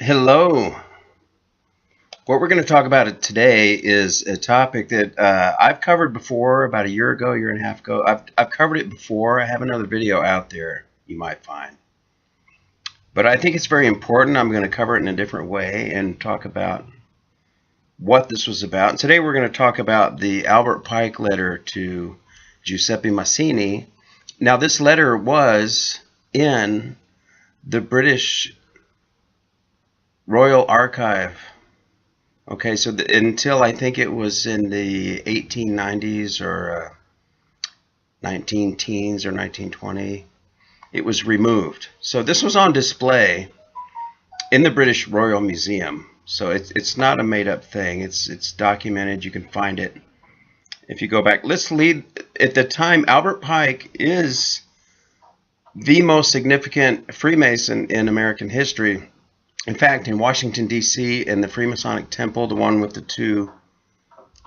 Hello. What we're going to talk about today is a topic that I've covered before about a year ago, year and a half ago. I've covered it before. I have another video out there you might find. But I think it's very important. I'm going to cover it in a different way and talk about what this was about. And today we're going to talk about the Albert Pike letter to Giuseppe Mazzini. Now, this letter was in the British Royal Archive. Okay, so until I think it was in the 1890s or 19 teens or 1920, it was removed. So this was on display in the British Royal Museum. So it's not a made-up thing. It's documented. You can find it if you go back. Let's lead. At the time, Albert Pike is the most significant Freemason in American history. In fact, in Washington, D.C., in the Freemasonic Temple, the one with the two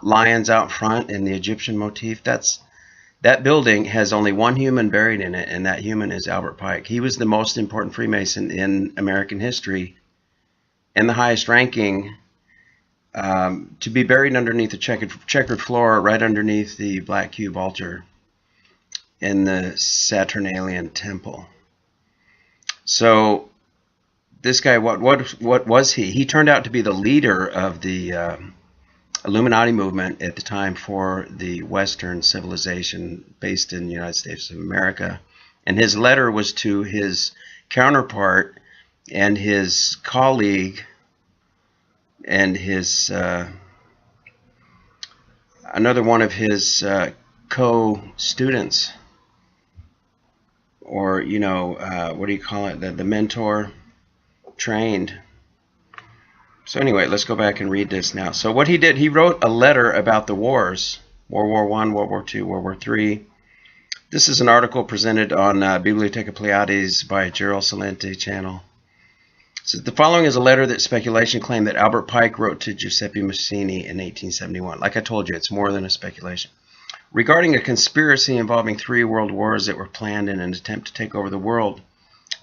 lions out front and the Egyptian motif, that building has only one human buried in it, and that human is Albert Pike. He was the most important Freemason in American history and the highest ranking to be buried underneath the checkered floor, right underneath the black cube altar in the Saturnalian Temple. So this guy, what was he? He turned out to be the leader of the Illuminati movement at the time for the Western civilization based in the United States of America. And his letter was to his counterpart and his colleague and his another one of his co-students, or what do you call it? The mentor. Trained. So anyway, let's go back and read this now. So what he did, he wrote a letter about the wars, World War I, World War II, World War III. This is an article presented on Bibliotheca Pleiades by Gerald Salente channel. So the following is a letter that speculation claimed that Albert Pike wrote to Giuseppe Mazzini in 1871. Like I told you, it's more than a speculation. Regarding a conspiracy involving 3 world wars that were planned in an attempt to take over the world,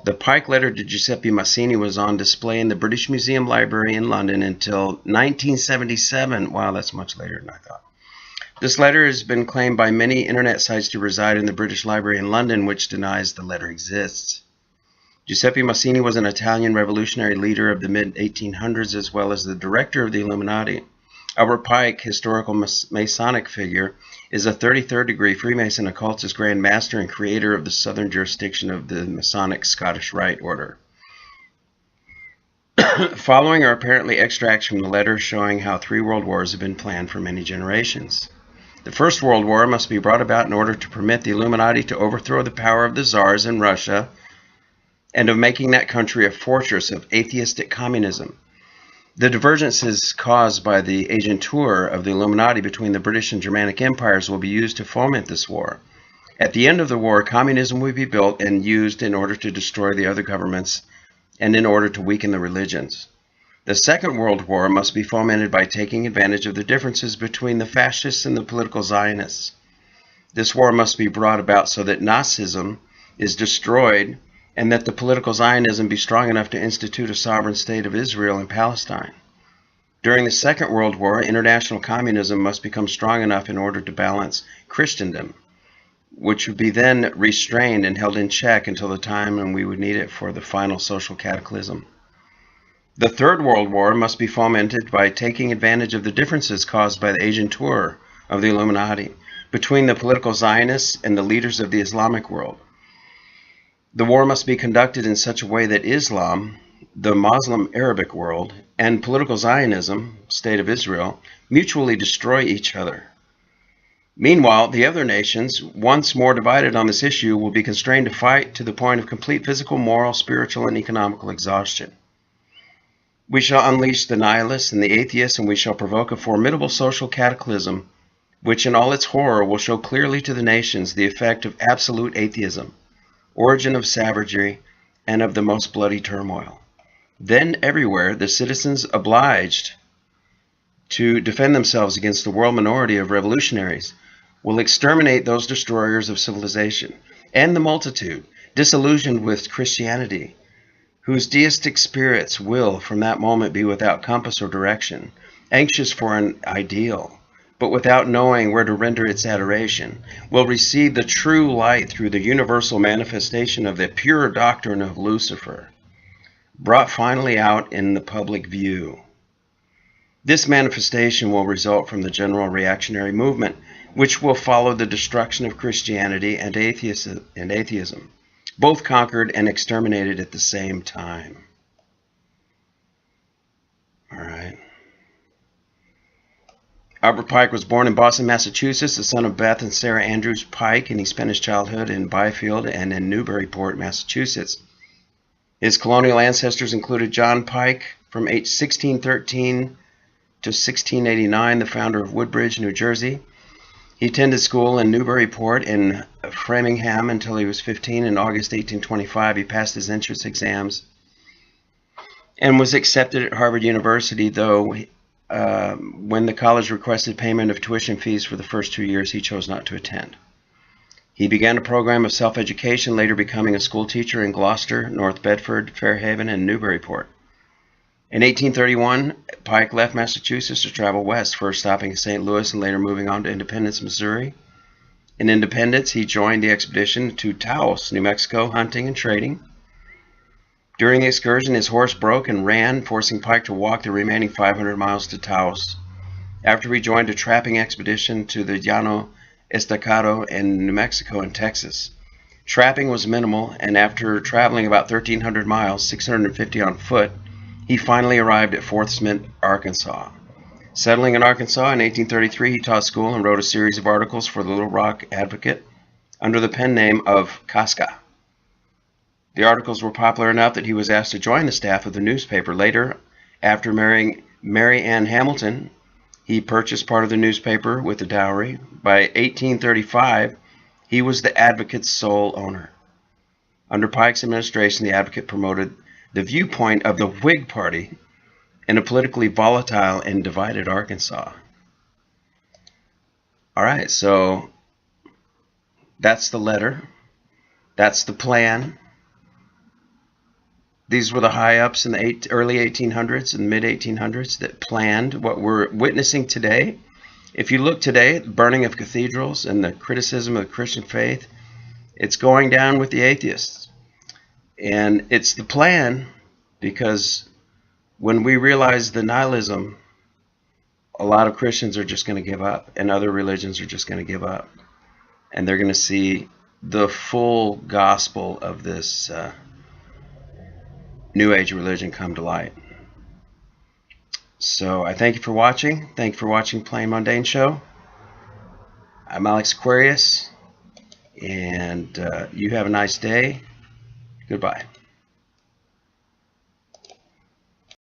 the Pike letter to Giuseppe Mazzini was on display in the British Museum Library in London until 1977. Wow, that's much later than I thought. This letter has been claimed by many internet sites to reside in the British Library in London, which denies the letter exists. Giuseppe Mazzini was an Italian revolutionary leader of the mid-1800s as well as the director of the Illuminati. Albert Pike, historical Masonic figure, is a 33rd degree Freemason occultist Grand Master and creator of the southern jurisdiction of the Masonic Scottish Rite Order. Following are apparently extracts from the letter showing how 3 world wars have been planned for many generations. The First World War must be brought about in order to permit the Illuminati to overthrow the power of the Tsars in Russia and of making that country a fortress of atheistic communism. The divergences caused by the agentur of the Illuminati between the British and Germanic empires will be used to foment this war. At the end of the war, communism will be built and used in order to destroy the other governments and in order to weaken the religions. The Second World War must be fomented by taking advantage of the differences between the fascists and the political Zionists. This war must be brought about so that Nazism is destroyed and that the political Zionism be strong enough to institute a sovereign state of Israel and Palestine. During the Second World War, international communism must become strong enough in order to balance Christendom, which would be then restrained and held in check until the time when we would need it for the final social cataclysm. The Third World War must be fomented by taking advantage of the differences caused by the agentur of the Illuminati between the political Zionists and the leaders of the Islamic world. The war must be conducted in such a way that Islam, the Muslim Arabic world, and political Zionism, State of Israel, mutually destroy each other. Meanwhile, the other nations, once more divided on this issue, will be constrained to fight to the point of complete physical, moral, spiritual, and economical exhaustion. We shall unleash the nihilists and the atheists, and we shall provoke a formidable social cataclysm, which in all its horror will show clearly to the nations the effect of absolute atheism, origin of savagery, and of the most bloody turmoil. Then everywhere the citizens obliged to defend themselves against the world minority of revolutionaries will exterminate those destroyers of civilization and the multitude, disillusioned with Christianity, whose deistic spirits will from that moment be without compass or direction, anxious for an ideal, but without knowing where to render its adoration, will receive the true light through the universal manifestation of the pure doctrine of Lucifer, brought finally out in the public view. This manifestation will result from the general reactionary movement, which will follow the destruction of Christianity and atheism, both conquered and exterminated at the same time. All right. Albert Pike was born in Boston, Massachusetts, the son of Beth and Sarah Andrews Pike, and he spent his childhood in Byfield and in Newburyport, Massachusetts. His colonial ancestors included John Pike from 1613 to 1689, the founder of Woodbridge, New Jersey. He attended school in Newburyport in Framingham until he was 15. In August 1825, he passed his entrance exams and was accepted at Harvard University, though when the college requested payment of tuition fees for the first 2 years, he chose not to attend. He began a program of self-education, later becoming a school teacher in Gloucester, North Bedford, Fairhaven, and Newburyport. In 1831, Pike left Massachusetts to travel west, first stopping in St. Louis and later moving on to Independence, Missouri. In Independence, he joined the expedition to Taos, New Mexico, hunting and trading. During the excursion, his horse broke and ran, forcing Pike to walk the remaining 500 miles to Taos. After he joined a trapping expedition to the Llano Estacado in New Mexico and Texas. Trapping was minimal, and after traveling about 1,300 miles, 650 on foot, he finally arrived at Fort Smith, Arkansas. Settling in Arkansas in 1833, he taught school and wrote a series of articles for the Little Rock Advocate under the pen name of Casca. The articles were popular enough that he was asked to join the staff of the newspaper. Later, after marrying Mary Ann Hamilton, he purchased part of the newspaper with a dowry. By 1835, he was the Advocate's sole owner. Under Pike's administration, the Advocate promoted the viewpoint of the Whig Party in a politically volatile and divided Arkansas. All right, so that's the letter. That's the plan. These were the high-ups in the early 1800s and mid-1800s that planned what we're witnessing today. If you look today, the burning of cathedrals and the criticism of the Christian faith, it's going down with the atheists. And it's the plan, because when we realize the nihilism, a lot of Christians are just going to give up, and other religions are just going to give up. And they're going to see the full gospel of this New Age religion come to light. So I thank you for watching. Thank you for watching Plain Mundane Show. I'm Alex Aquarius, and you have a nice day. Goodbye.